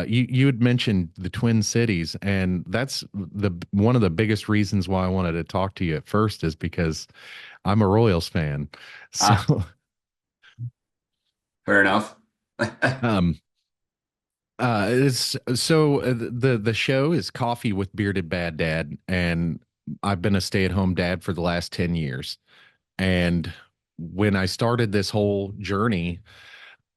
you had mentioned the Twin Cities, and that's the one of the biggest reasons why I wanted to talk to you at first is because I'm a Royals fan. So, Ah, fair enough. um, it's so the show is Coffee with Bearded Bad Dad, and I've been a stay-at-home dad for the last 10 years. And when I started this whole journey,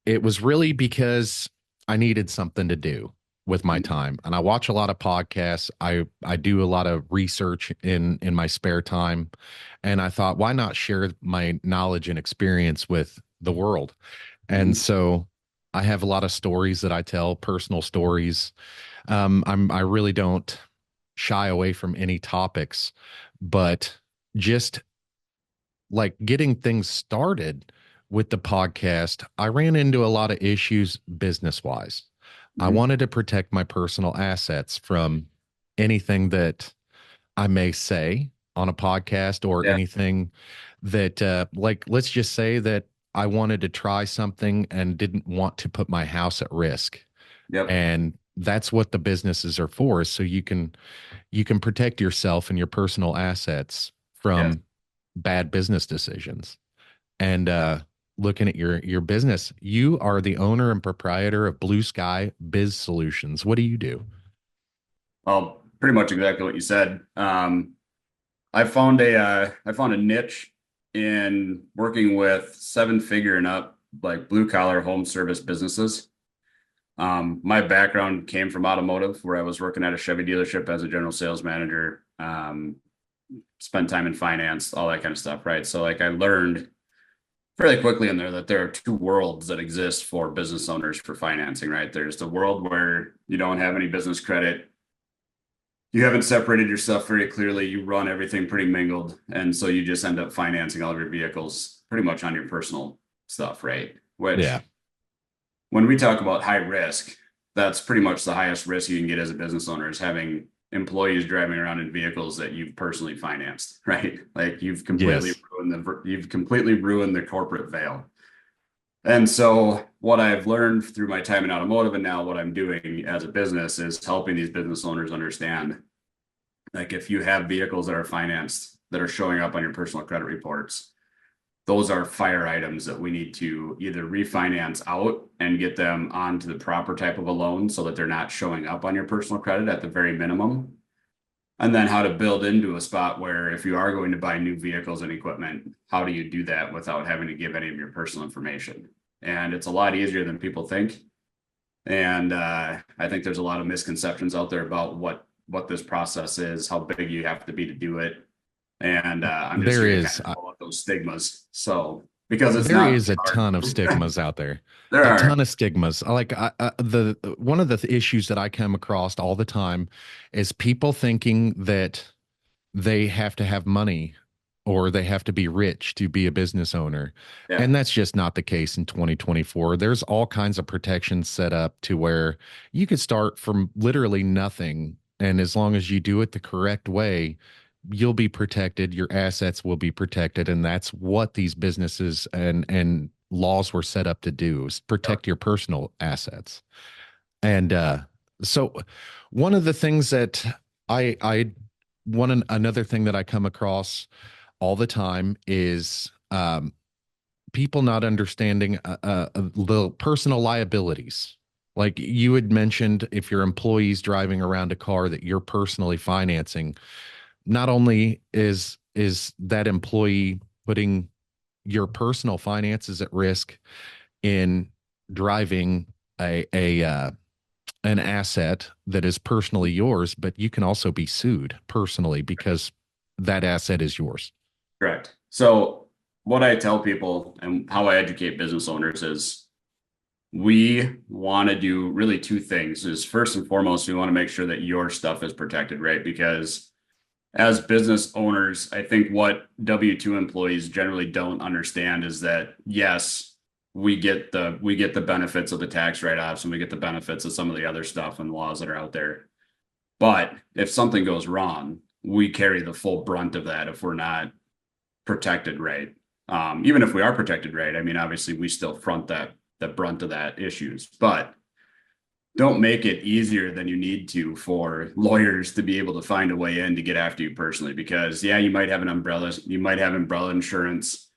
it was really because I needed something to do with my time. And I watch a lot of podcasts. I do a lot of research in my spare time. And I thought, why not share my knowledge and experience with the world? And Mhm. so I have a lot of stories that I tell, personal stories. I really don't shy away from any topics, but just like getting things started with the podcast, I ran into a lot of issues business wise. I Mhm. wanted to protect my personal assets from anything that I may say on a podcast or Yeah. anything that, like, let's just say that I wanted to try something and didn't want to put my house at risk. Yep. And that's what the businesses are for, is so you can protect yourself and your personal assets Yes. from bad business decisions. And looking at your business, you are the owner and proprietor of BlueSky Biz Solutions. What do you do? Well, pretty much exactly what you said. I found a niche in working with seven-figure and up, like blue collar home service businesses. My background came from automotive, where I was working at a Chevy dealership as a general sales manager. Spent time in finance, all that kind of stuff, right? So like I learned fairly quickly in there that there are two worlds that exist for business owners for financing, right? There's the world where you don't have any business credit. You haven't separated yourself very clearly. You run everything pretty mingled. And so you just end up financing all of your vehicles pretty much on your personal stuff, right? Yeah. Which, when we talk about high risk, that's pretty much the highest risk you can get as a business owner is having employees driving around in vehicles that you've personally financed, right? Like Yes. you've completely ruined the corporate veil. And so what I've learned through my time in automotive and now what I'm doing as a business is helping these business owners understand, like, if you have vehicles that are financed that are showing up on your personal credit reports, those are fire items that we need to either refinance out and get them onto the proper type of a loan so that they're not showing up on your personal credit at the very minimum. And then how to build into a spot where if you are going to buy new vehicles and equipment, how do you do that without having to give any of your personal information? And it's a lot easier than people think. And I think there's a lot of misconceptions out there about what this process is, how big you have to be to do it. And I'm just There here to kind is of pull up those stigmas. So because it's there not is a hard, ton of stigmas out there. there A are. ton of stigmas. Like the one of the issues that I come across all the time is people thinking that they have to have money or they have to be rich to be a business owner. Yeah. And that's just not the case in 2024. There's all kinds of protections set up to where you could start from literally nothing. And as long as you do it the correct way, you'll be protected, your assets will be protected. And that's what these businesses and laws were set up to do, is Yep. protect your personal assets. And so one of the things that I another thing that I come across all the time is people not understanding the personal liabilities. Like you had mentioned, if your employee's driving around a car that you're personally financing, not only is that employee putting your personal finances at risk in driving a an asset that is personally yours, but you can also be sued personally because that asset is yours. Correct. So what I tell people and how I educate business owners is we want to do really two things. Is first and foremost, we want to make sure that your stuff is protected, right? Because as business owners, I think what W-2 employees generally don't understand is that yes, we get the benefits of the tax write-offs and we get the benefits of some of the other stuff and laws that are out there. But if something goes wrong, we carry the full brunt of that if we're not protected right. Even if we are protected right, I mean, obviously we still front that the brunt of that issues. But don't make it easier than you need to for lawyers to be able to find a way in to get after you personally. Because yeah, you might have an umbrella, you might have umbrella insurance,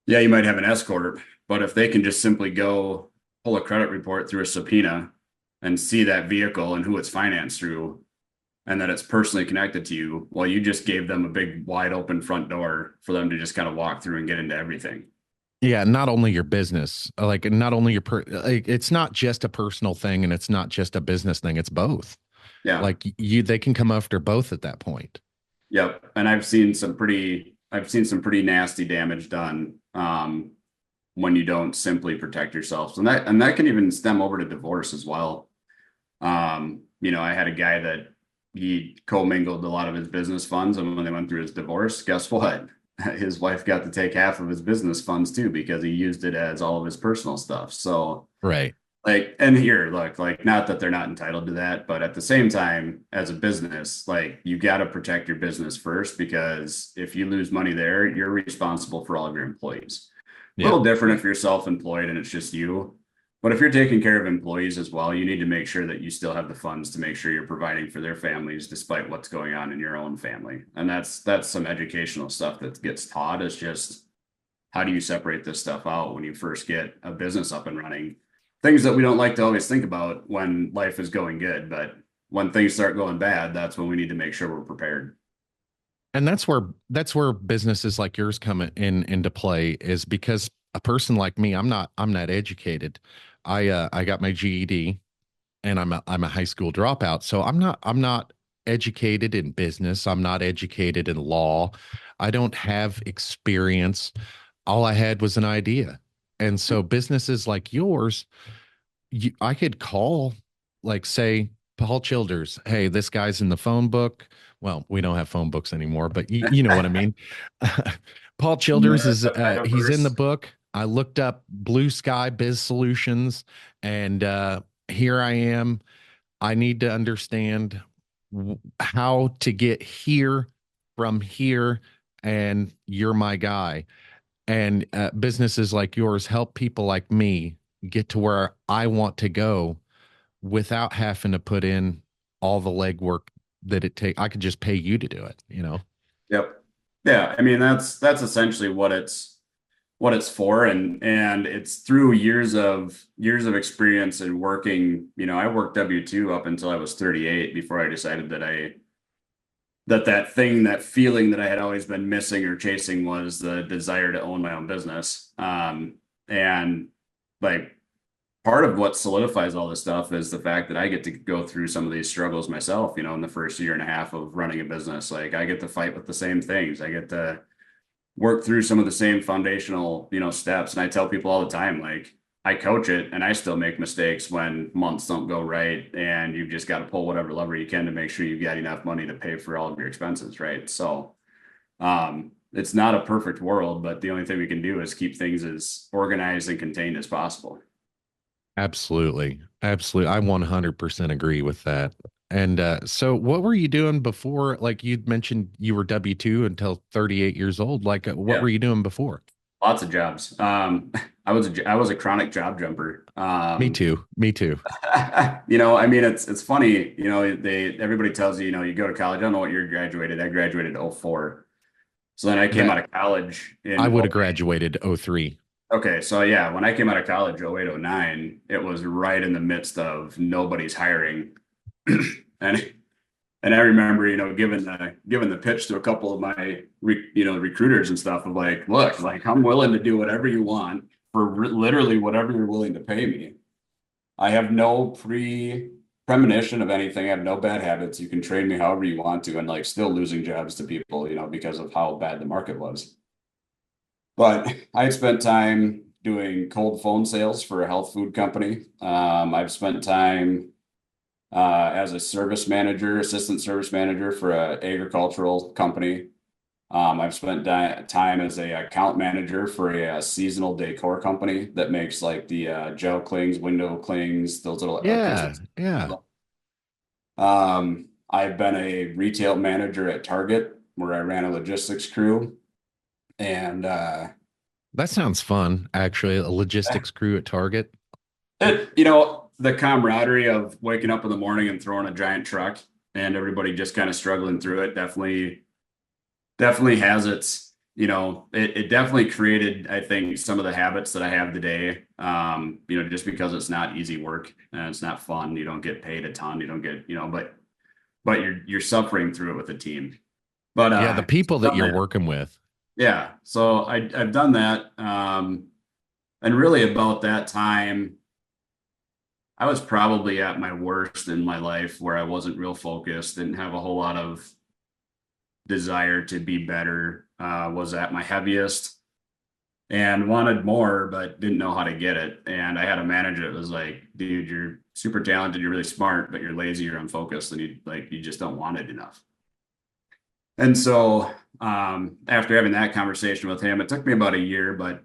yeah, you might have an S corp, but if they can just simply go pull a credit report through a subpoena and see that vehicle and who it's financed through, and that it's personally connected to you, well, you just gave them a big wide open front door for them to just kind of walk through and get into everything. Yeah, not only your business, like not only like, it's not just a personal thing and it's not just a business thing, it's both. Yeah. Like they can come after both at that point. Yep. And I've seen some pretty nasty damage done when you don't simply protect yourself. And that can even stem over to divorce as well. I had a guy that he commingled a lot of his business funds, and when they went through his divorce, guess what? His wife got to take half of his business funds too because he used it as all of his personal stuff. So Right. like, and here, look, like, not that they're not entitled to that, but at the same time, as a business, like, you got to protect your business first, because if you lose money there, you're responsible for all of your employees. A Yeah. little different if you're self-employed and it's just you. But if you're taking care of employees as well, you need to make sure that you still have the funds to make sure you're providing for their families despite what's going on in your own family. And that's some educational stuff that gets taught, is just how do you separate this stuff out when you first get a business up and running? Things that we don't like to always think about when life is going good, but when things start going bad, that's when we need to make sure we're prepared. And that's where businesses like yours come in into play, is because a person like me, I'm not educated. I got my GED and I'm a high school dropout. So I'm not educated in business. I'm not educated in law. I don't have experience. All I had was an idea. And so businesses like yours, I could call, like, say, Paul Childers. Hey, this guy's in the phone book. Well, we don't have phone books anymore, but you know what I mean. Paul Childers The, is the he's in the metaverse. book. I looked up BlueSky Biz Solutions, and here I am. I need to understand how to get here from here, and you're my guy. And businesses like yours help people like me get to where I want to go without having to put in all the legwork that it take. I could just pay you to do it, you know? Yep. Yeah, I mean, that's essentially what it's for, and it's through years of experience and working. I worked W-2 up until I was 38 before I decided that feeling that I had always been missing or chasing was the desire to own my own business. And like, part of what solidifies all this stuff is the fact that I get to go through some of these struggles myself, in the first year and a half of running a business. Like, I get to fight with the same things. I get to work through some of the same foundational, steps. And I tell people all the time, like, I coach it and I still make mistakes when months don't go right. And you've just got to pull whatever lever you can to make sure you've got enough money to pay for all of your expenses. Right. So, it's not a perfect world, but the only thing we can do is keep things as organized and contained as possible. Absolutely. Absolutely. I 100% agree with that. And so what were you doing before? Like, you mentioned you were W-2 until 38 years old. Like, what Yeah. were you doing before? Lots of jobs. I was a chronic job jumper. Me too. Me too. I mean, it's funny, everybody tells you, you go to college. I don't know what year you graduated. I graduated in '04. So then I came That out of college I in would have oh graduated '03. okay, so yeah, when I came out of college, '08, '09, it was right in the midst of nobody's hiring. And and I remember, giving the pitch to a couple of my recruiters and stuff of like, look, like, I'm willing to do whatever you want for literally whatever you're willing to pay me. I have no premonition of anything. I have no bad habits. You can train me however you want to, and like, still losing jobs to people, because of how bad the market was. But I had spent time doing cold phone sales for a health food company. I've spent time as a assistant service manager for an agricultural company. I've spent time as a account manager for a seasonal decor company that makes like the gel clings, window clings, those little Yeah. Christmas. Yeah. I've been a retail manager at Target where I ran a logistics crew, and That sounds fun, actually. A logistics crew at Target. it, you know, the camaraderie of waking up in the morning and throwing a giant truck and everybody just kind of struggling through it definitely has its, it definitely created, I think, some of the habits that I have today. Just because it's not easy work and it's not fun. You don't get paid a ton. You don't get, but you're suffering through it with a team. But Yeah, the people that you're working with. yeah. So I've done that. And really about that time, I was probably at my worst in my life where I wasn't real focused, didn't have a whole lot of desire to be better, was at my heaviest and wanted more, but didn't know how to get it. And I had a manager that was like, dude, you're super talented, you're really smart, but you're lazy, you're unfocused, and you just don't want it enough. And so after having that conversation with him, it took me about a year, but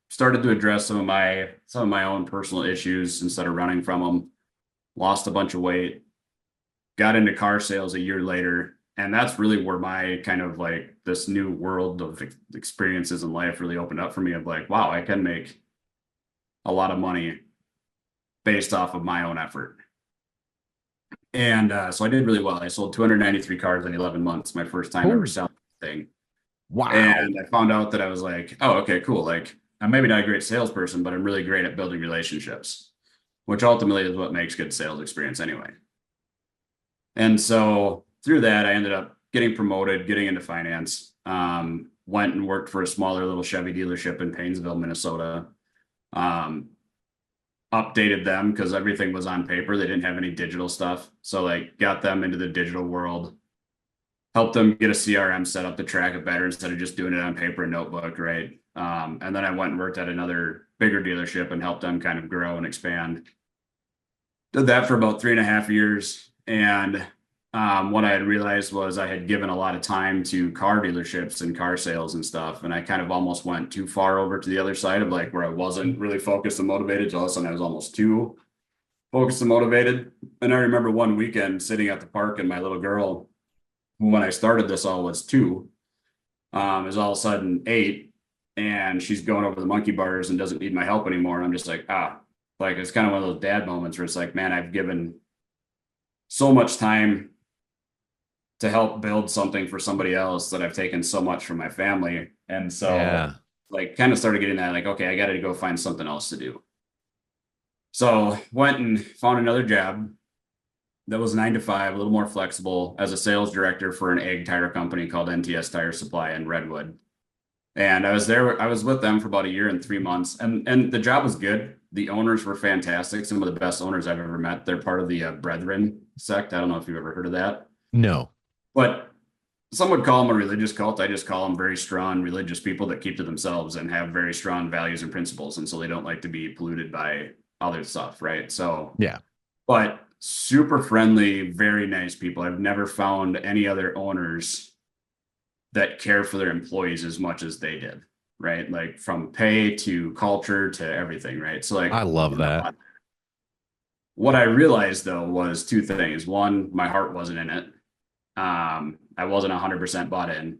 started to address some of my own personal issues instead of running from them. Lost a bunch of weight, got into car sales a year later, and that's really where my kind of like this new world of experiences in life really opened up for me of like, wow, I can make a lot of money based off of my own effort. And so I did really well. I sold 293 cars in 11 months, my first time ever Oh, selling anything. wow. And I found out that I was like, oh, okay, cool. Like I'm maybe not a great salesperson, but I'm really great at building relationships, which ultimately is what makes good sales experience anyway. And so through that, I ended up getting promoted, getting into finance. Went and worked for a smaller little Chevy dealership in Painesville, Minnesota. Um, Updated them because everything was on paper. They didn't have any digital stuff. So like got them into the digital world, helped them get a CRM set up to track it better instead of just doing it on paper and notebook, right? And then I went and worked at another bigger dealership and helped them kind of grow and expand. Did that for about 3.5 years. And what I had realized was I had given a lot of time to car dealerships and car sales and stuff. And I kind of almost went too far over to the other side of like where I wasn't really focused and motivated. So all of a sudden I was almost too focused and motivated. And I remember one weekend sitting at the park and my little girl, who when I started this all was 2, is all of a sudden 8. And she's going over the monkey bars and doesn't need my help anymore. And I'm just like, like it's kind of one of those dad moments where it's like, man, I've given so much time to help build something for somebody else that I've taken so much from my family. And so Yeah. like kind of started getting that like, okay, I got to go find something else to do. So went and found another job that was 9 to 5, a little more flexible as a sales director for an egg tire company called NTS Tire Supply in Redwood. And I was with them for about a year and 3 months, and the job was good. The owners were fantastic, some of the best owners I've ever met. They're part of the Brethren sect. I don't know if you've ever heard of that, No. but some would call them a religious cult. I just call them very strong religious people that keep to themselves and have very strong values and principles, and so they don't like to be polluted by other stuff, right? So, Yeah. but super friendly, very nice people. I've never found any other owners that care for their employees as much as they did, right? Like from pay to culture to everything, right? So I like, love that. what I realized though was 2 things. One, my heart wasn't in it. I wasn't 100% bought in.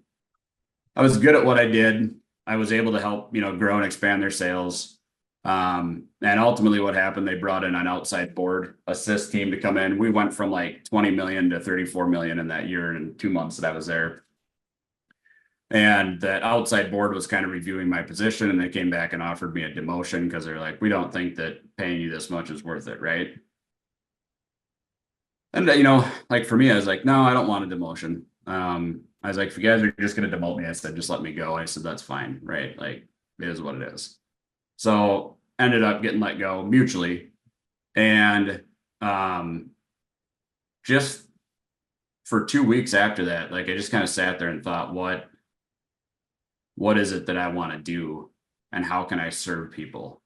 I was good at what I did. I was able to help, grow and expand their sales. And ultimately what happened, they brought in an outside board assist team to come in. We went from like 20 million to 34 million in that year and 2 months that I was there. And that outside board was kind of reviewing my position, and they came back and offered me a demotion because they're like, we don't think that paying you this much is worth it, right? And like for me, I was like, no, I don't want a demotion. I was like, if you guys are just going to demote me, I said, just let me go. I said, that's fine, right? Like, it is what it is. So ended up getting let go mutually, and just for 2 weeks after that, like I just kind of sat there and thought, what is it that I want to do and how can I serve people?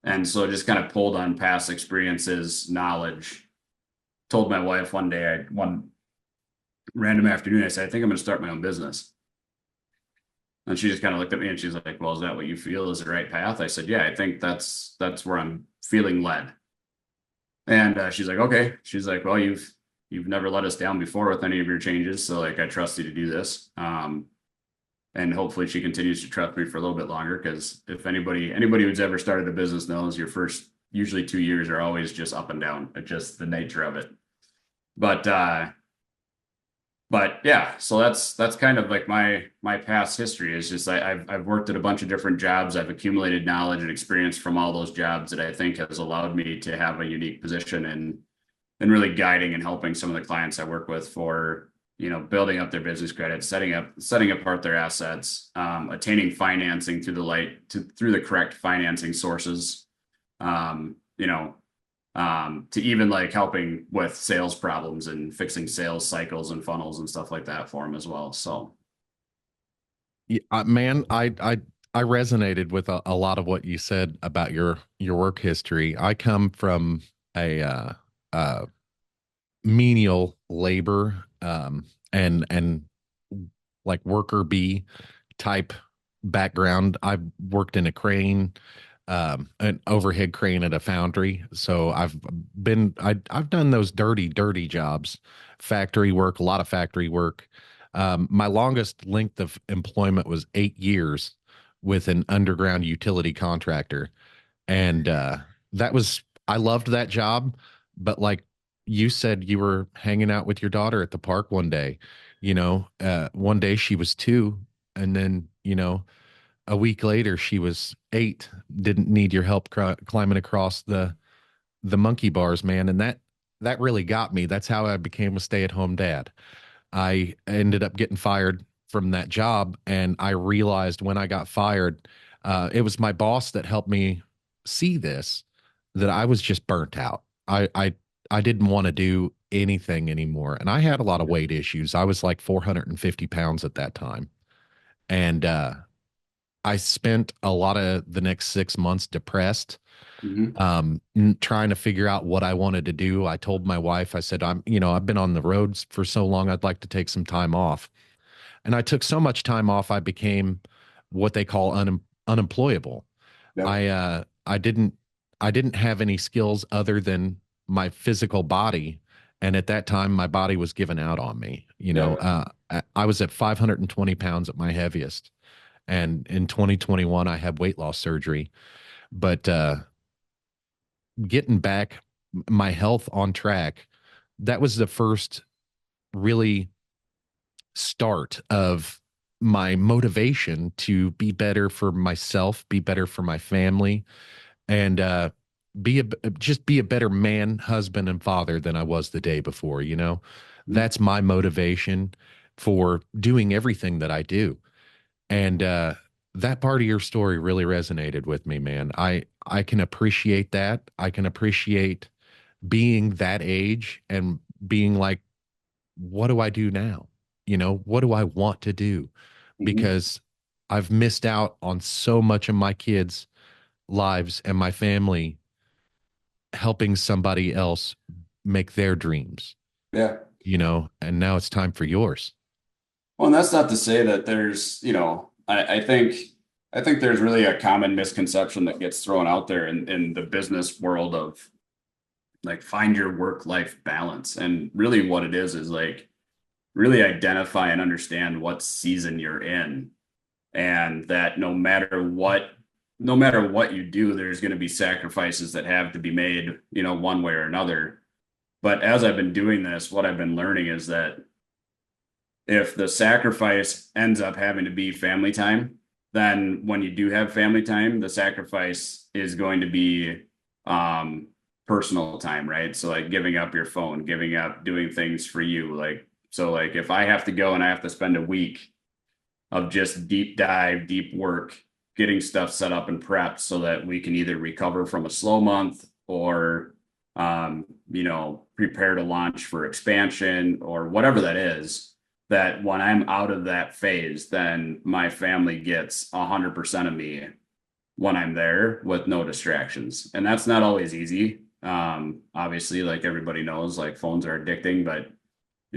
And so just kind of pulled on past experiences, knowledge, told my wife one random afternoon, I said, I think I'm going to start my own business. And she just kind of looked at me and she's like, well, is that what you feel is the right path? I said, yeah, I think that's where I'm feeling led. And she's like, okay. She's like, well, you've never let us down before with any of your changes. So like, I trust you to do this. And hopefully she continues to trust me for a little bit longer, because if anybody who's ever started a business knows your first usually 2 years are always just up and down. It's just the nature of it. But yeah, so that's kind of like my past history is just I've worked at a bunch of different jobs. I've accumulated knowledge and experience from all those jobs that I think has allowed me to have a unique position and really guiding and helping some of the clients I work with for, building up their business credit, setting apart their assets, attaining financing through the correct financing sources, um, you know, to even like helping with sales problems and fixing sales cycles and funnels and stuff like that for them as well. So, Yeah, man, I resonated with a lot of what you said about your work history. I come from a uh, menial labor and like worker bee type background. I've worked in a crane, an overhead crane at a foundry. So I've done those dirty jobs, factory work, a lot of factory work. My longest length of employment was 8 years with an underground utility contractor. And that was, I loved that job. But like you said, you were hanging out with your daughter at the park one day. One day she was 2, and then, a week later she was 8, didn't need your help climbing across the monkey bars, man. And that really got me. That's how I became a stay-at-home dad. I ended up getting fired from that job, and I realized when I got fired, it was my boss that helped me see this, that I was just burnt out. I didn't want to do anything anymore, and I had a lot of weight issues. I was like 450 pounds at that time, and I spent a lot of the next 6 months depressed, mhm. trying to figure out what I wanted to do. I told my wife, I said, I've been on the roads for so long, I'd like to take some time off. And I took so much time off, I became what they call unemployable. Yep. I didn't have any skills other than my physical body. And at that time, my body was giving out on me. Yep. I was at 520 pounds at my heaviest. And in 2021, I had weight loss surgery. But getting back my health on track, that was the first really start of my motivation to be better for myself, be better for my family, and just be a better man, husband, and father than I was the day before. Mhm. That's my motivation for doing everything that I do. And that part of your story really resonated with me, man. I can appreciate that. I can appreciate being that age and being like, what do I do now? What do I want to do? Mhm. Because I've missed out on so much of my kids' lives and my family helping somebody else make their dreams, Yeah. and now it's time for yours. Well, and that's not to say that there's, I think there's really a common misconception that gets thrown out there in the business world of like find your work-life balance. And really what it is like really identify and understand what season you're in. And that no matter what you do, there's going to be sacrifices that have to be made, one way or another. But as I've been doing this, what I've been learning is that if the sacrifice ends up having to be family time, then when you do have family time, the sacrifice is going to be um personal time, right? So like giving up your phone, giving up doing things for you. Like if I have to go and I have to spend a week of just deep dive, deep work, getting stuff set up and prepped so that we can either recover from a slow month or prepare to launch for expansion or whatever that is, that when I'm out of that phase, then my family gets 100% of me when I'm there with no distractions. And that's not always easy. Obviously, like everybody knows, like phones are addicting, but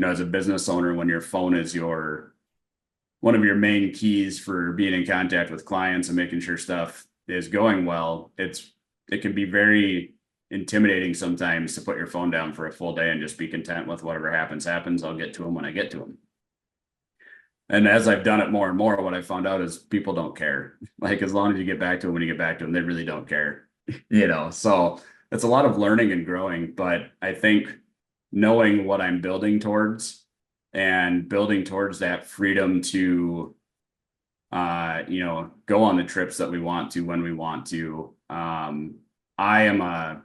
as a business owner, when your phone is your one of your main keys for being in contact with clients and making sure stuff is going well, it can be very intimidating sometimes to put your phone down for a full day and just be content with whatever happens. I'll get to them when I get to them. And as I've done it more and more, what I found out is people don't care. Like as long as you get back to them when you get back to them, they really don't care. So it's a lot of learning and growing. But I think knowing what I'm building towards and building towards that freedom to go on the trips that we want to when we want to. I am a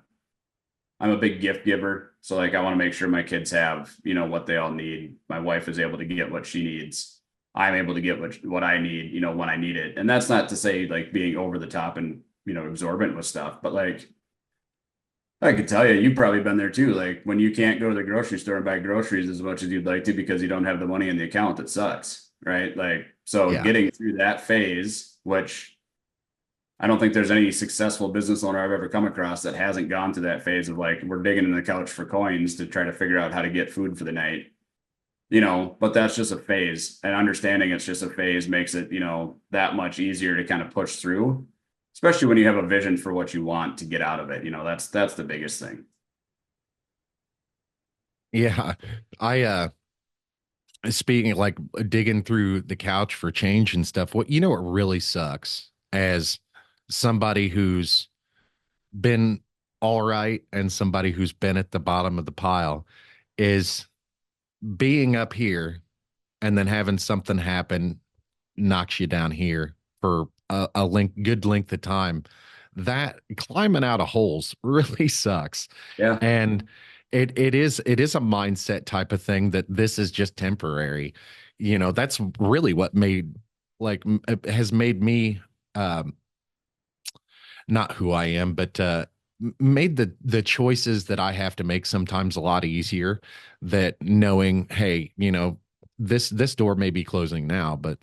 I'm a big gift giver. So like I want to make sure my kids have, what they all need. My wife is able to get what she needs. I'm able to get what I need, when I need it. And that's not to say like being over the top and, exorbitant with stuff, but like I could tell you, you've probably been there too. Like when you can't go to the grocery store and buy groceries as much as you'd like to because you don't have the money in the account, it sucks, right? Like, so Yeah. getting through that phase, which I don't think there's any successful business owner I've ever come across that hasn't gone to that phase of like, we're digging in the couch for coins to try to figure out how to get food for the night, but that's just a phase, and understanding it's just a phase makes it, that much easier to kind of push through, especially when you have a vision for what you want to get out of it. That's the biggest thing. Yeah. I speaking of, like, digging through the couch for change and stuff, what really sucks as somebody who's been all right and somebody who's been at the bottom of the pile is being up here and then having something happen knocks you down here for good length of time. That climbing out of holes really sucks. Yeah. And it is a mindset type of thing that this is just temporary. That's really what made like has made me um not who I am, but made the choices that I have to make sometimes a lot easier. That knowing, hey, this door may be closing now, but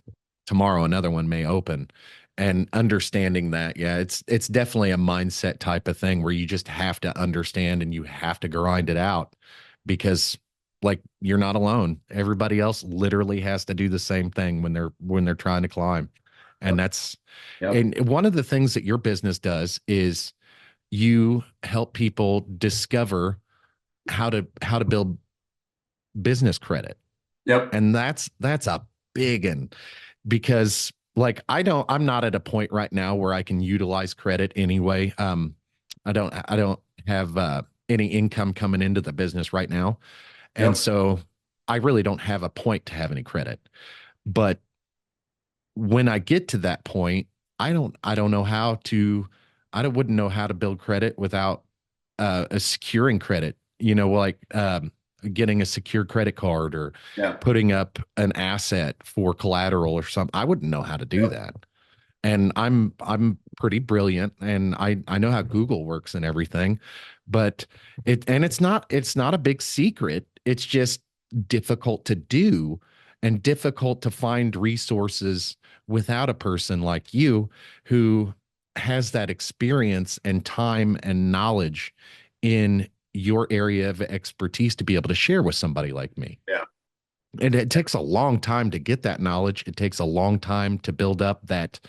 tomorrow another one may open. And understanding that, yeah, it's definitely a mindset type of thing where you just have to understand and you have to grind it out because like you're not alone. Everybody else literally has to do the same thing when they're trying to climb. And Yep. that's Yep. and one of the things that your business does is you help people discover how to build business credit. Yep. And that's a big one because like I'm not at a point right now where I can utilize credit anyway. I don't have any income coming into the business right now. And Yep. so I really don't have a point to have any credit. But when I get to that point, I don't know how to wouldn't know how to build credit without a securing credit, like getting a secure credit card or Yeah. putting up an asset for collateral or something. I wouldn't know how to do Yep. that. And I'm pretty brilliant and I know how Google works and everything, but it's not a big secret. It's just difficult to do and difficult to find resources without a person like you who has that experience and time and knowledge in your area of expertise to be able to share with somebody like me. Yeah. And it takes a long time to get that knowledge. It takes a long time to build up that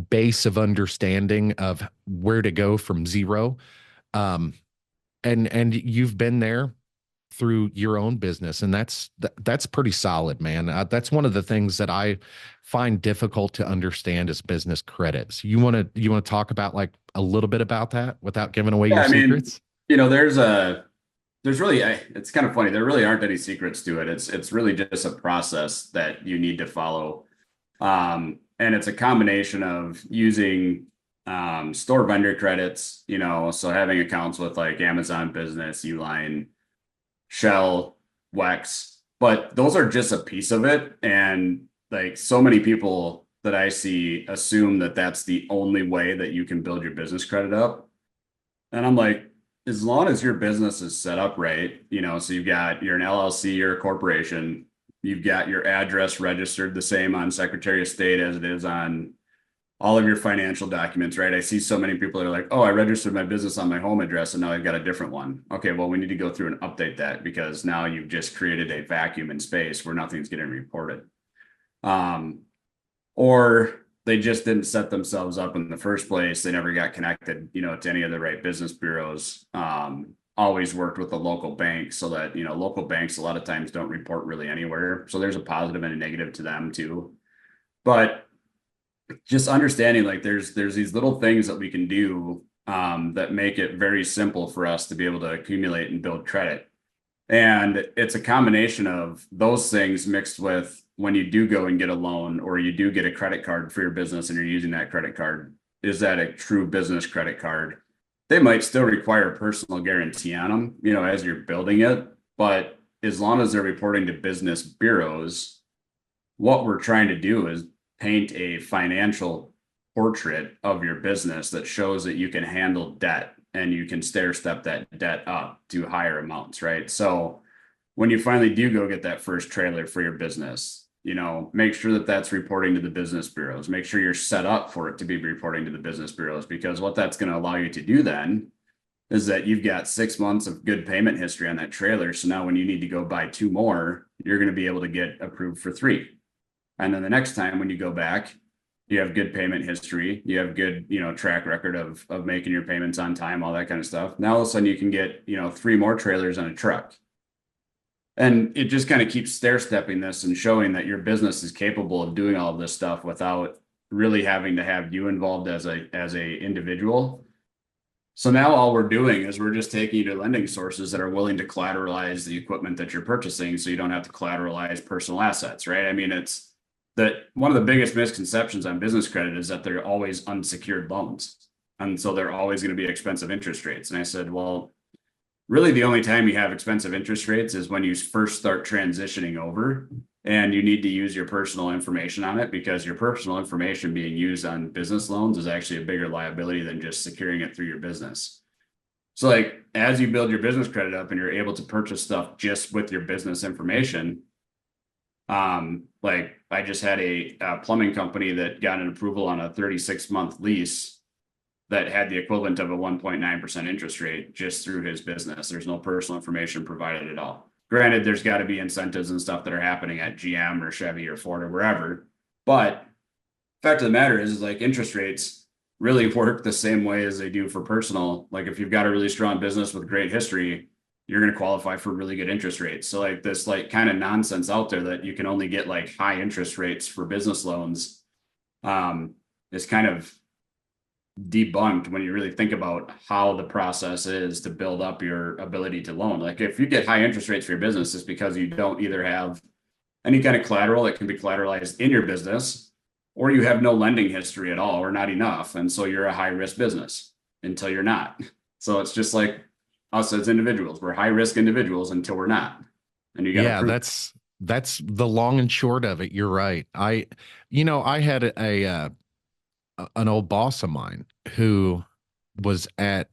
base of understanding of where to go from zero. Um, and you've been there through your own business, and that's pretty solid, man. That's one of the things that I find difficult to understand is business credits. You want to talk about like a little bit about that without giving away Yeah. your I mean, secrets? there's really, it's kind of funny. There really aren't any secrets to it. It's really just a process that you need to follow. And it's a combination of using store vendor credits, so having accounts with like Amazon Business, Uline, Shell, Wex, but those are just a piece of it. And like so many people that I see assume that that's the only way that you can build your business credit up. And I'm like, as long as your business is set up right, so you're an LLC or a corporation, you've got your address registered the same on Secretary of State as it is on all of your financial documents, right? I see so many people that are like, oh, I registered my business on my home address and now I've got a different one. Okay, well, we need to go through and update that because now you've just created a vacuum in space where nothing's getting reported. Um, or they just didn't set themselves up in the first place. They never got connected, to any of the right business bureaus. always worked with a local bank so that, local banks a lot of times don't report really anywhere. So there's a positive and a negative to them too. But just understanding like there's these little things that we can do that make it very simple for us to be able to accumulate and build credit. And it's a combination of those things mixed with when you do go and get a loan or you do get a credit card for your business and you're using that credit card, is that a true business credit card? They might still require a personal guarantee on them, as you're building it. But as long as they're reporting to business bureaus, what we're trying to do is paint a financial portrait of your business that shows that you can handle debt and you can stair step that debt up to higher amounts, right? So when you finally do go get that first trailer for your business, make sure that that's reporting to the business bureaus. Make sure you're set up for it to be reporting to the business bureaus, because what that's going to allow you to do then is that you've got 6 months of good payment history on that trailer. So now when you need to go buy two more, you're going to be able to get approved for three. And then the next time when you go back, you have good payment history, you have good, track record of making your payments on time, all that kind of stuff. Now all of a sudden you can get, three more trailers on a truck. And it just kind of keeps stair stepping this and showing that your business is capable of doing all of this stuff without really having to have you involved as a individual. So now all we're doing is we're just taking you to lending sources that are willing to collateralize the equipment that you're purchasing, so you don't have to collateralize personal assets, right? I mean, it's that one of the biggest misconceptions on business credit is that they're always unsecured loans. And so they're always going to be expensive interest rates. And I said, well, really the only time you have expensive interest rates is when you first start transitioning over and you need to use your personal information on it, because your personal information being used on business loans is actually a bigger liability than just securing it through your business. So like as you build your business credit up and you're able to purchase stuff just with your business information, like I just had a plumbing company that got an approval on a 36-month lease that had the equivalent of a 1.9% interest rate just through his business. There's no personal information provided at all. Granted, there's got to be incentives and stuff that are happening at GM or Chevy or Ford or wherever. But fact of the matter is like interest rates really work the same way as they do for personal. Like if you've got a really strong business with great history, you're going to qualify for really good interest rates. So like this like kind of nonsense out there that you can only get like high interest rates for business loans is kind of debunked when you really think about how the process is to build up your ability to loan. Like if you get high interest rates for your business, it's because you don't either have any kind of collateral that can be collateralized in your business, or you have no lending history at all or not enough. And so you're a high risk business until you're not. So it's just like us as individuals. We're high risk individuals until we're not. And you got to Yeah, prove. that's the long and short of it. You're right. I had an old boss of mine who was at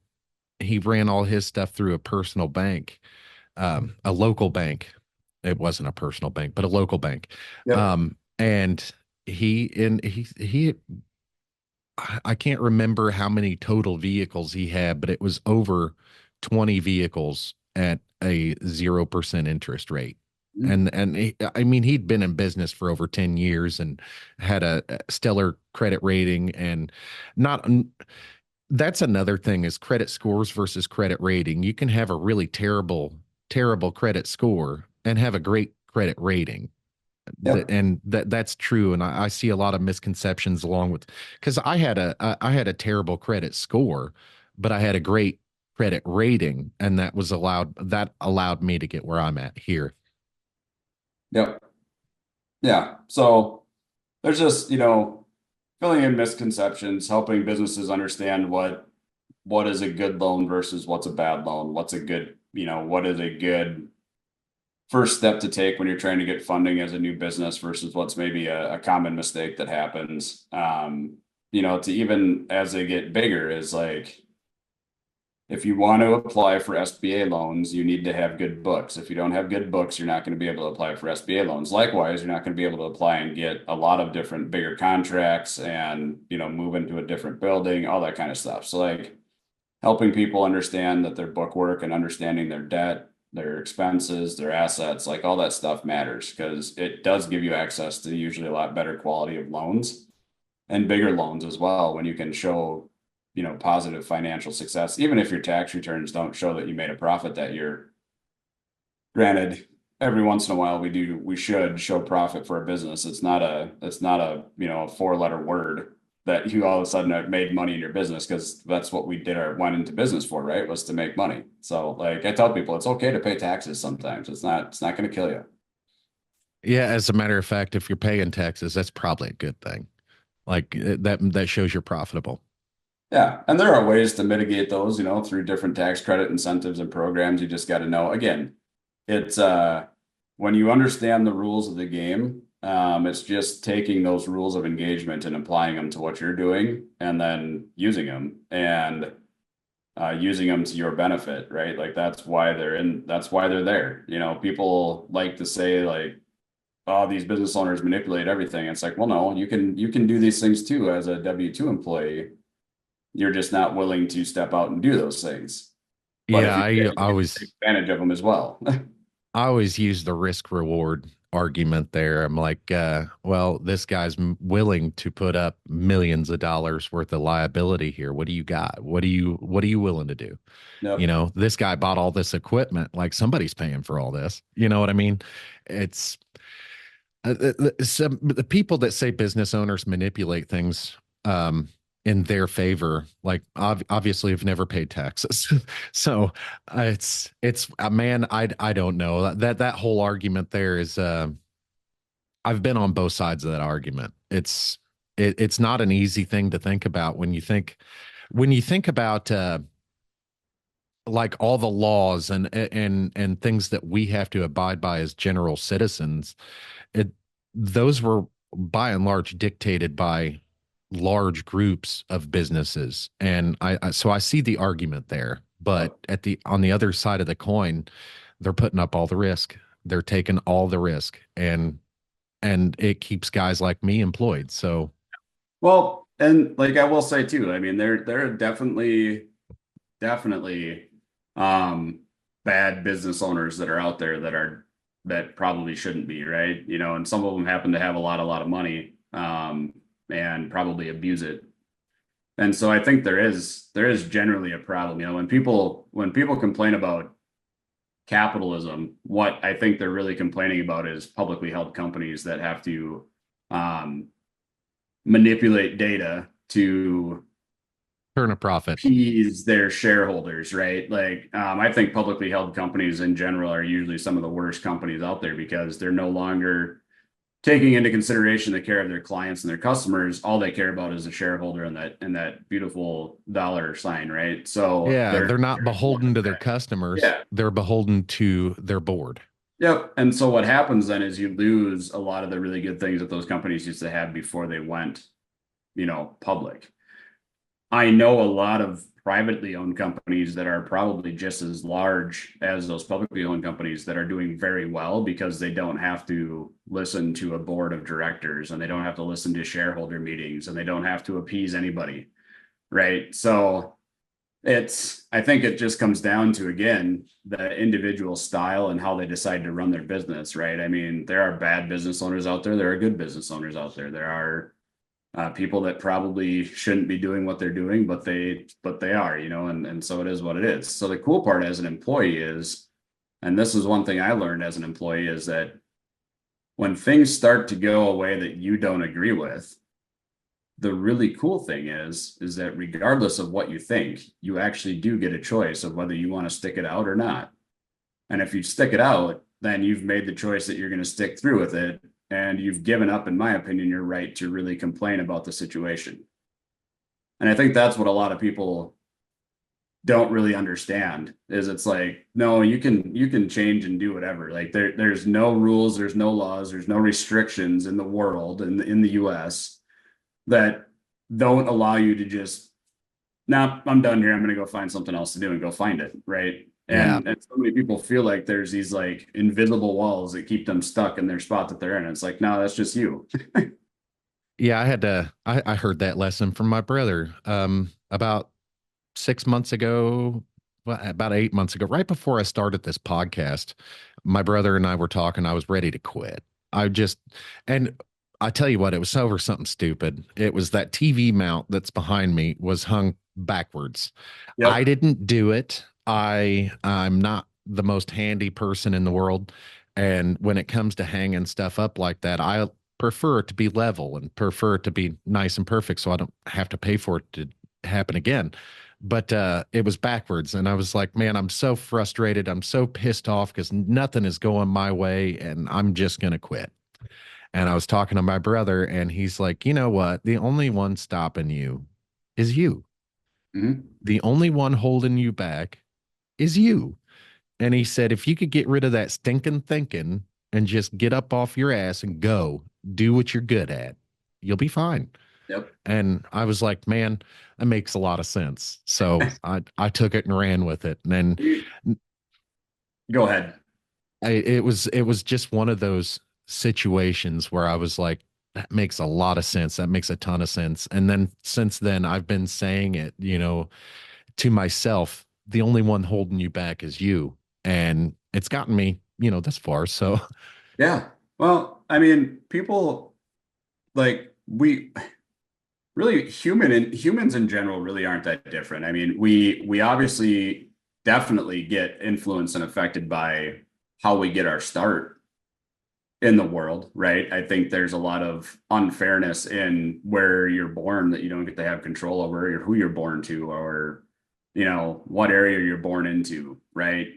he ran all his stuff through a personal bank, a local bank. It wasn't a personal bank, but a local bank. Yep. And he I can't remember how many total vehicles he had, but it was over 20 vehicles at a 0% interest rate. I mean, he'd been in business for over 10 years and had a stellar credit rating. And not that's another thing, is credit scores versus credit rating. You can have a really terrible credit score and have a great credit rating. Yep. That's true. And I see a lot of misconceptions along with, because I had a terrible credit score, but I had a great credit rating, and that allowed me to get where I'm at here. Yep. Yeah. So there's just, filling in misconceptions, helping businesses understand what is a good loan versus what's a bad loan, what's a good, what is a good first step to take when you're trying to get funding as a new business versus what's maybe a common mistake that happens. To even as they get bigger is like, if you want to apply for SBA loans, you need to have good books. If you don't have good books, you're not going to be able to apply for SBA loans. Likewise, you're not going to be able to apply and get a lot of different bigger contracts and, move into a different building, all that kind of stuff. So like helping people understand that their bookwork and understanding their debt, their expenses, their assets, like all that stuff matters, because it does give you access to usually a lot better quality of loans and bigger loans as well when you can show positive financial success, even if your tax returns don't show that you made a profit that year. Granted, every once in a while we should show profit for a business. It's not a four-letter word that you all of a sudden have made money in your business, because that's what we did or went into business for, right? Was to make money. So like I tell people, it's okay to pay taxes sometimes. It's not going to kill you. Yeah, as a matter of fact, if you're paying taxes, that's probably a good thing. Like that shows you're profitable. Yeah, and there are ways to mitigate those, through different tax credit incentives and programs. You just got to know. Again, it's when you understand the rules of the game, it's just taking those rules of engagement and applying them to what you're doing, and then using them to your benefit, right? Like that's why they're there. People like to say like, oh, these business owners manipulate everything. It's like, well, no, you can do these things too as a W-2 employee. You're just not willing to step out and do those things. But Yeah, if you I can, you can always take advantage of them as well. I always use the risk reward argument there. I'm like, well, this guy's willing to put up millions of dollars worth of liability here. What do you got? What are you willing to do? Yep. This guy bought all this equipment. Like somebody's paying for all this. You know what I mean? It's the people that say business owners manipulate things in their favor, like obviously have never paid taxes. So man, I don't know that whole argument there is. I've been on both sides of that argument. It's not an easy thing to think about when you think about like all the laws and things that we have to abide by as general citizens. it those were by and large dictated by large groups of businesses, and so I see the argument there, but Yep. on the other side of the coin, they're putting up all the risk, they're taking all the risk, and it keeps guys like me employed. So Well, and like I will say too, I mean, there are definitely um bad business owners that are out there that probably shouldn't be, right? And some of them happen to have a lot of money, and probably abuse it. And so I think there is generally a problem. When people complain about capitalism, what I think they're really complaining about is publicly held companies that have to um, manipulate data to turn a profit. appease their shareholders, right? Like, I think publicly held companies in general are usually some of the worst companies out there, because they're no longer taking into consideration the care of their clients and their customers. All they care about is the shareholder and that beautiful dollar sign, right? So Yeah, they're they're not they're more beholden to their that. customers, Yeah. they're beholden to their board. Yep. And so what happens then is you lose a lot of the really good things that those companies used to have before they went, public. I know a lot of privately owned companies that are probably just as large as those publicly owned companies that are doing very well, because they don't have to listen to a board of directors, and they don't have to listen to shareholder meetings, and they don't have to appease anybody. Right. So I think it just comes down to, again, the individual style and how they decide to run their business. Right. I mean, there are bad business owners out there. There are good business owners out there. There are people that probably shouldn't be doing what they're doing, but they are, and so it is what it is. So the cool part as an employee is, and this is one thing I learned as an employee, is that when things start to go away that you don't agree with, the really cool thing is that regardless of what you think, you actually do get a choice of whether you want to stick it out or not. And if you stick it out, then you've made the choice that you're going to stick through with it. And you've given up, in my opinion, your right to really complain about the situation. And I think that's what a lot of people don't really understand, is it's like, no, you can change and do whatever. Like there's no rules, there's no laws, there's no restrictions in the world, in the US, that don't allow you to just, nah, I'm done here. I'm gonna go find something else to do, and go find it. Right. Yeah. And so many people feel like there's these like invisible walls that keep them stuck in their spot that they're in. It's like, no, that's just you. Yeah, I heard that lesson from my brother about 6 months ago, well, about 8 months ago, right before I started this podcast. My brother and I were talking. I was ready to quit. I just, and I tell you what, it was over something stupid. It was that TV mount that's behind me was hung backwards. I Yep. didn't do it. I'm not the most handy person in the world. And when it comes to hanging stuff up like that, I prefer it to be level and prefer it to be nice and perfect so I don't have to pay for it to happen again. But it was backwards. And I was like, man, I'm so frustrated. I'm so pissed off because nothing is going my way and I'm just going to quit. And I was talking to my brother, and he's like, you know what? The only one stopping you is you. Mhm. The only one holding you back is you. And he said, if you could get rid of that stinking thinking and just get up off your ass and go do what you're good at, you'll be fine. Yep. And I was like, man, that makes a lot of sense. So I took it and ran with it. And You- Go ahead. it was just one of those situations where I was like, that makes a lot of sense. That makes a ton of sense. And then since then, I've been saying it, to myself, the only one holding you back is you. And it's gotten me, this far. So Yeah. Well, I mean, people like we really humans in general really aren't that different. I mean, we obviously definitely get influenced and affected by how we get our start in the world, right? I think there's a lot of unfairness in where you're born that you don't get to have control over, or who you're born to, or what area you're born into, right?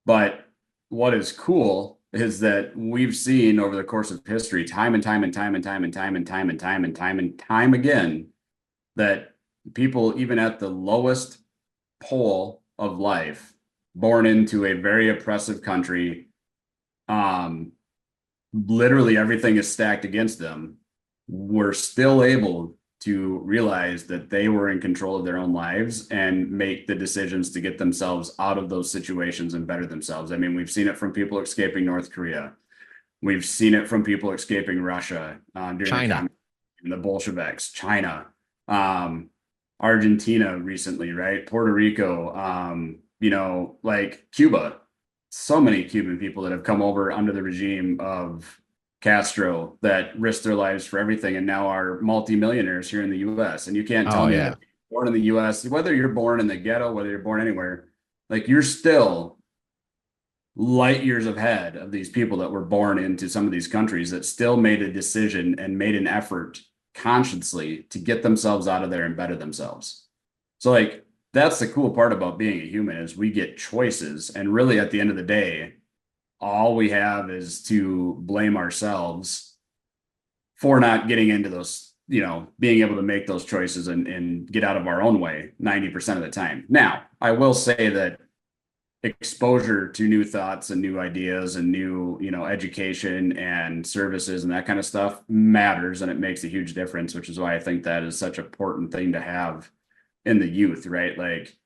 But what is cool is that we've seen over the course of history, time and time and time and time and time and time and time and time and time again, that people, even at the lowest pole of life, born into a very oppressive country, um, literally everything is stacked against them, were still able to realize that they were in control of their own lives and make the decisions to get themselves out of those situations and better themselves. I mean, we've seen it from people escaping North Korea. We've seen it from people escaping Russia during the China. communist and the Bolsheviks, China, um, Argentina recently, right? Puerto Rico, like Cuba. So many Cuban people that have come over under the regime of Castro that risked their lives for everything and now are multimillionaires here in the US. And you can't tell Oh me yeah, that born in the US, whether you're born in the ghetto, whether you're born anywhere, like you're still light years ahead of these people that were born into some of these countries that still made a decision and made an effort consciously to get themselves out of there and better themselves. So like that's the cool part about being a human is we get choices and really at the end of the day all we have is to blame ourselves for not getting into those, being able to make those choices and get out of our own way 90% of the time. Now, I will say that exposure to new thoughts and new ideas and new, education and services and that kind of stuff matters and it makes a huge difference, which is why I think that is such an important thing to have in the youth, right? Like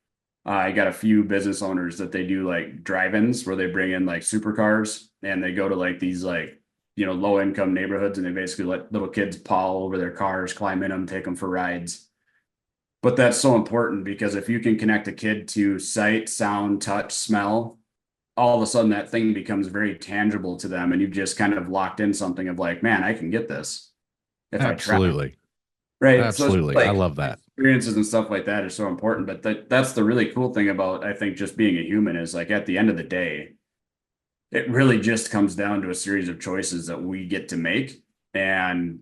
I got a few business owners that they do like drive-ins where they bring in like supercars and they go to like these like, low income neighborhoods and they basically let little kids paw over their cars, climb in them, take them for rides. But that's so important because if you can connect a kid to sight, sound, touch, smell, all of a sudden that thing becomes very tangible to them and you've just kind of locked in something of like, man, I can get this if I try. absolutely. Right. So it's Absolutely. I like love that. experiences and stuff like that are so important. But that's the really cool thing about, I think, just being a human is like at the end of the day, it really just comes down to a series of choices that we get to make and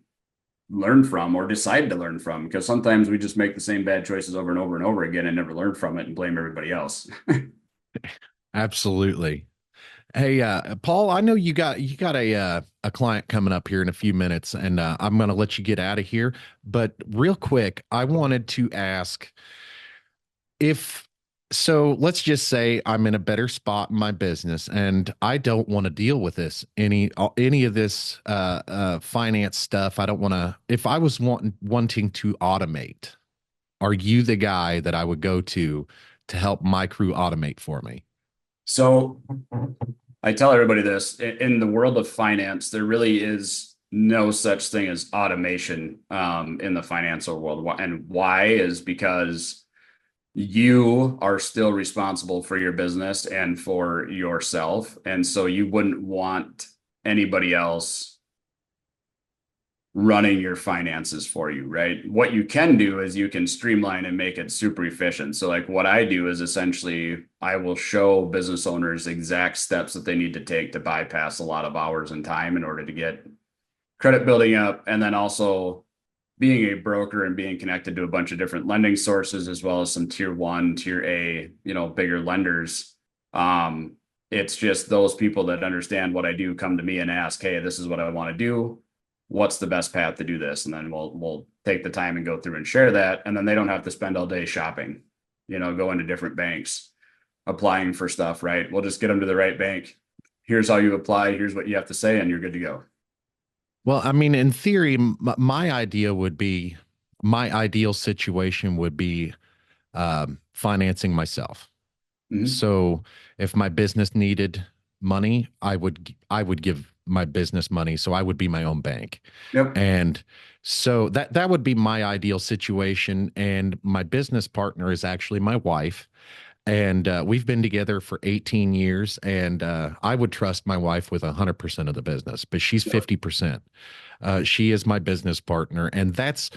learn from or decide to learn from. Because sometimes we just make the same bad choices over and over and over again and never learn from it and blame everybody else. Absolutely. Hey, Paul, I know you got a client coming up here in a few minutes, and I'm going to let you get out of here. But real quick, I wanted to ask if so. Let's just say I'm in a better spot in my business, and I don't want to deal with any of this finance stuff. I don't want to. If I was wanting to automate, are you the guy that I would go to help my crew automate for me? So I tell everybody this in the world of finance, there really is no such thing as automation in the financial world. And why is because you are still responsible for your business and for yourself. And so you wouldn't want anybody else running your finances for you, right? What you can do is you can streamline and make it super efficient. So like what I do is essentially I will show business owners exact steps that they need to take to bypass a lot of hours and time in order to get credit building up, and then also being a broker and being connected to a bunch of different lending sources as well as some tier one, tier A, bigger lenders. Um, it's just those people that understand what I do come to me and ask, hey, this is what I want to do. What's the best path to do this? And then we'll take the time and go through and share that. And then they don't have to spend all day shopping, go into different banks, applying for stuff, right? We'll just get them to the right bank. Here's how you apply, here's what you have to say, and you're good to go. Well, I mean, in theory, my ideal situation would be financing myself. Mm-hmm. So if my business needed money, I would give my business money. So I would be my own bank. Yep. And so that would be my ideal situation. And my business partner is actually my wife. And we've been together for 18 years. And I would trust my wife with 100% of the business, but she's Yep. 50%. She is my business partner, and that's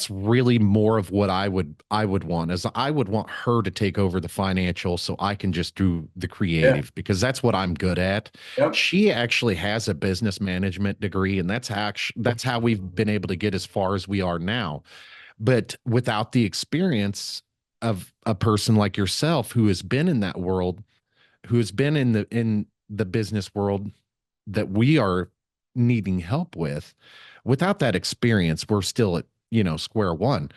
really more of what I would want. Is I would want her to take over the financial, so I can just do the Yeah. creative because that's what I'm good at. Yep. She actually has a business management degree, and that's how we've been able to get as far as we are now. But without the experience of a person like yourself who has been in that world, who has been in the business world that we are needing help with, without that experience, we're still at, square one.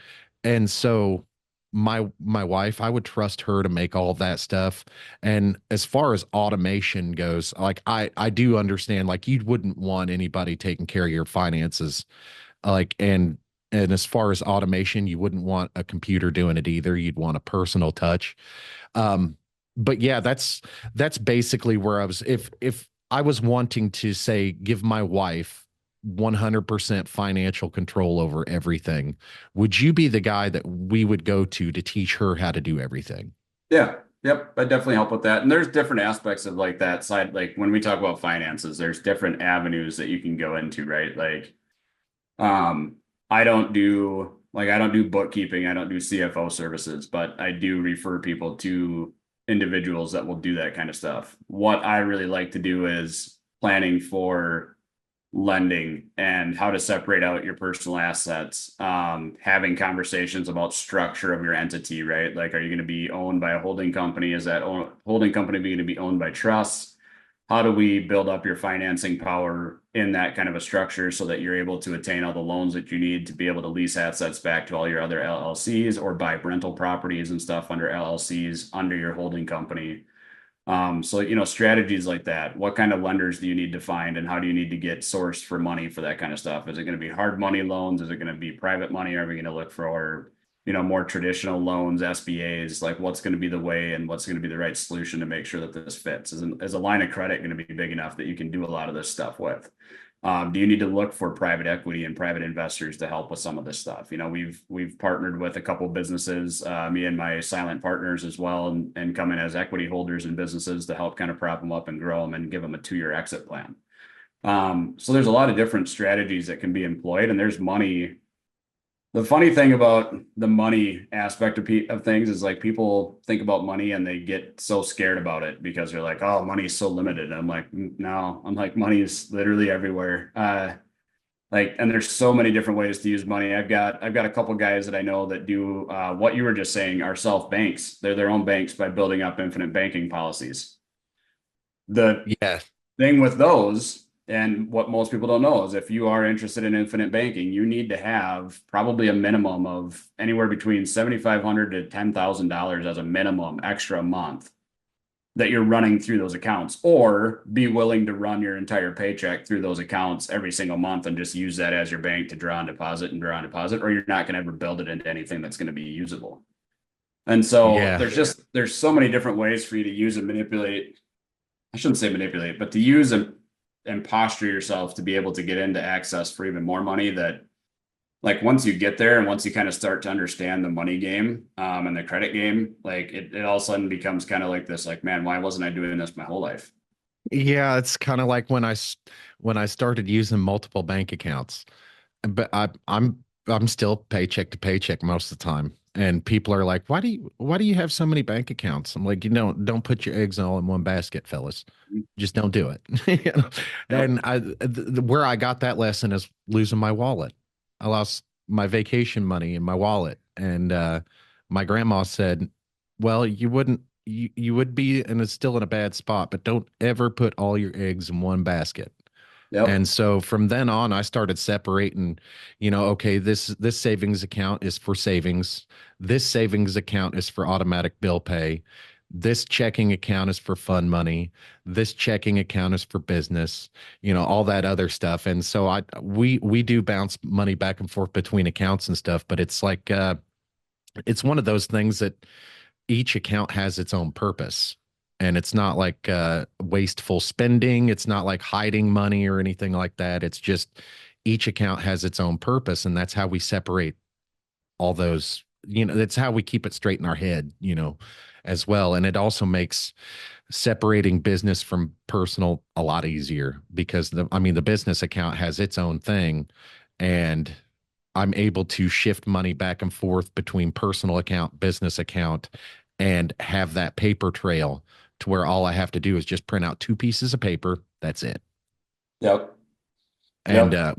And so my wife, I would trust her to make all that stuff. And as far as automation goes, like I do understand, like you wouldn't want anybody taking care of your finances, like and as far as automation, you wouldn't want a computer doing it either. You'd want a personal touch. um but yeah, that's basically where I was. If I was wanting to say give my wife 100% financial control over everything, would you be the guy that we would go to teach her how to do everything? Yeah. Yep. I definitely help with that. And there's different aspects of like that side. Like when we talk about finances, there's different avenues that you can go into, right? Like, um, I don't do bookkeeping, I don't do CFO services, but I do refer people to individuals that will do that kind of stuff. What I really like to do is planning for lending and how to separate out your personal assets, having conversations about structure of your entity, right? Like, are you going to be owned by a holding company? Is that holding company going to be owned by trusts? How do we build up your financing power in that kind of a structure so that you're able to attain all the loans that you need to be able to lease assets back to all your other LLCs or buy rental properties and stuff under LLCs under your holding company? So, strategies like that. What kind of lenders do you need to find, and how do you need to get sourced for money for that kind of stuff? Is it going to be hard money loans? Is it going to be private money? Are we going to look for, more traditional loans, SBAs? Like, what's going to be the way and what's going to be the right solution to make sure that this fits? Is a line of credit going to be big enough that you can do a lot of this stuff with? Do you need to look for private equity and private investors to help with some of this stuff? We've partnered with a couple of businesses, me and my silent partners as well, and come in as equity holders in businesses to help kind of prop them up and grow them and give them a 2-year exit plan. So there's a lot of different strategies that can be employed, and there's money. The funny thing about the money aspect of things is like people think about money and they get so scared about it because they're like, oh, money is so limited. And I'm like, no, I'm like, money is literally everywhere. Like, and there's so many different ways to use money. I've got a couple guys that I know that do what you were just saying are self banks. They're their own banks by building up infinite banking policies. The Yeah. thing with those, and what most people don't know, is if you are interested in infinite banking, you need to have probably a minimum of anywhere between $7,500 to $10,000 as a minimum extra a month that you're running through those accounts, or be willing to run your entire paycheck through those accounts every single month and just use that as your bank to draw and deposit and draw and deposit, or you're not going to ever build it into anything that's going to be usable. And so Yeah. there's so many different ways for you to use and manipulate. I shouldn't say manipulate, but to use and posture yourself to be able to get into access for even more money, that like once you get there and once you kind of start to understand the money game, and the credit game, like it all of a sudden becomes kind of like this, like, man, why wasn't I doing this my whole life? Yeah, it's kind of like when I started using multiple bank accounts. but I'm still paycheck to paycheck most of the time. And people are like, why do you have so many bank accounts? I'm like, don't put your eggs all in one basket, fellas. Just don't do it. You know? Yep. And where I got that lesson is losing my wallet. I lost my vacation money in my wallet. And my grandma said, well, you would be and it's still in a bad spot, but don't ever put all your eggs in one basket. Yep. And so from then on, I started separating, okay, this savings account is for savings. This savings account is for automatic bill pay. This checking account is for fun money. This checking account is for business, all that other stuff. And so we do bounce money back and forth between accounts and stuff, but it's like it's one of those things that each account has its own purpose. And it's not like wasteful spending. It's not like hiding money or anything like that. It's just each account has its own purpose. And that's how we separate all those, that's how we keep it straight in our head, as well. And it also makes separating business from personal a lot easier because the business account has its own thing. And I'm able to shift money back and forth between personal account, business account, and have that paper trail to where all I have to do is just print out two pieces of paper. That's it. Yep. And Yep.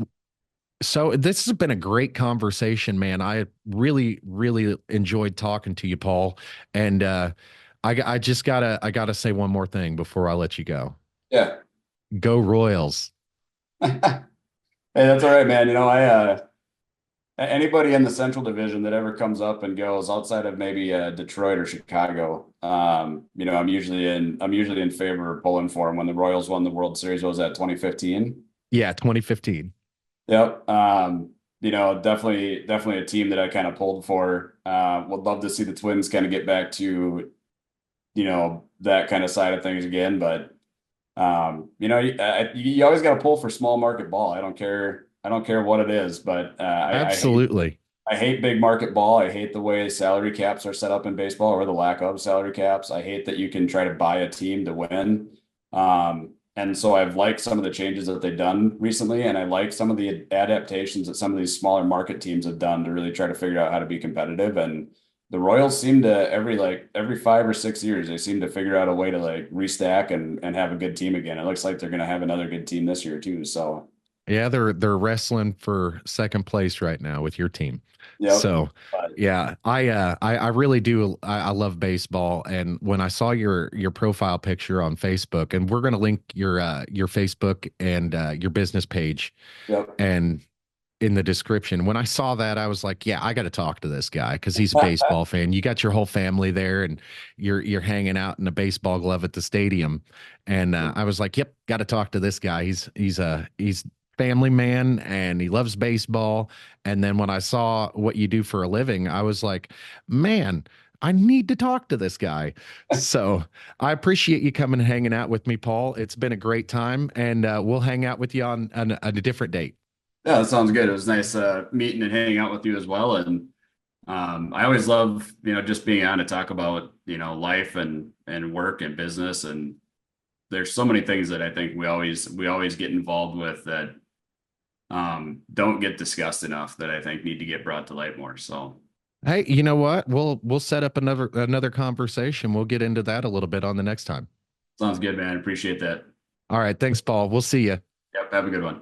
so this has been a great conversation, man. I really, really enjoyed talking to you, Paul. And I just I gotta say one more thing before I let you go. Yeah. Go Royals. Hey, that's all right, man. Anybody in the Central Division that ever comes up and goes outside of maybe Detroit or Chicago, I'm usually in favor of pulling for them. When the Royals won the World Series, what was that 2015? Yeah, 2015. Yep. Definitely a team that I kind of pulled for. Would love to see the Twins kind of get back to, that kind of side of things again. But you always got to pull for small market ball. I don't care what it is, but Absolutely. I hate big market ball. I hate the way salary caps are set up in baseball or the lack of salary caps. I hate that you can try to buy a team to win. And so I've liked some of the changes that they've done recently, and I like some of the adaptations that some of these smaller market teams have done to really try to figure out how to be competitive. And the Royals seem to every 5 or 6 years, they seem to figure out a way to like restack and have a good team again. It looks like they're going to have another good team this year too. So, Yeah, they're wrestling for second place right now with your team. yep. So, But, yeah, I really do. I love baseball, and when I saw your profile picture on Facebook, and we're gonna link your Facebook and your business page, yep. and in the description. When I saw that, I was like, yeah, I got to talk to this guy because he's a baseball fan. You got your whole family there, and you're hanging out in a baseball glove at the stadium. And I was like, yep, got to talk to this guy. He's family man and he loves baseball. And then when I saw what you do for a living, I was like, man. I need to talk to this guy. So I appreciate you coming and hanging out with me, Paul. It's been a great time, and we'll hang out with you on a different date. Yeah, that sounds good. It was nice meeting and hanging out with you as well. And I always love, just being on to talk about, life and work and business. And there's so many things that I think we always get involved with that don't get discussed enough that I think need to get brought to light more. So Hey, you know what? We'll set up another conversation. We'll get into that a little bit on the next time. sounds good, man. Appreciate that. All right, thanks, Paul. We'll see you. Yep, have a good one.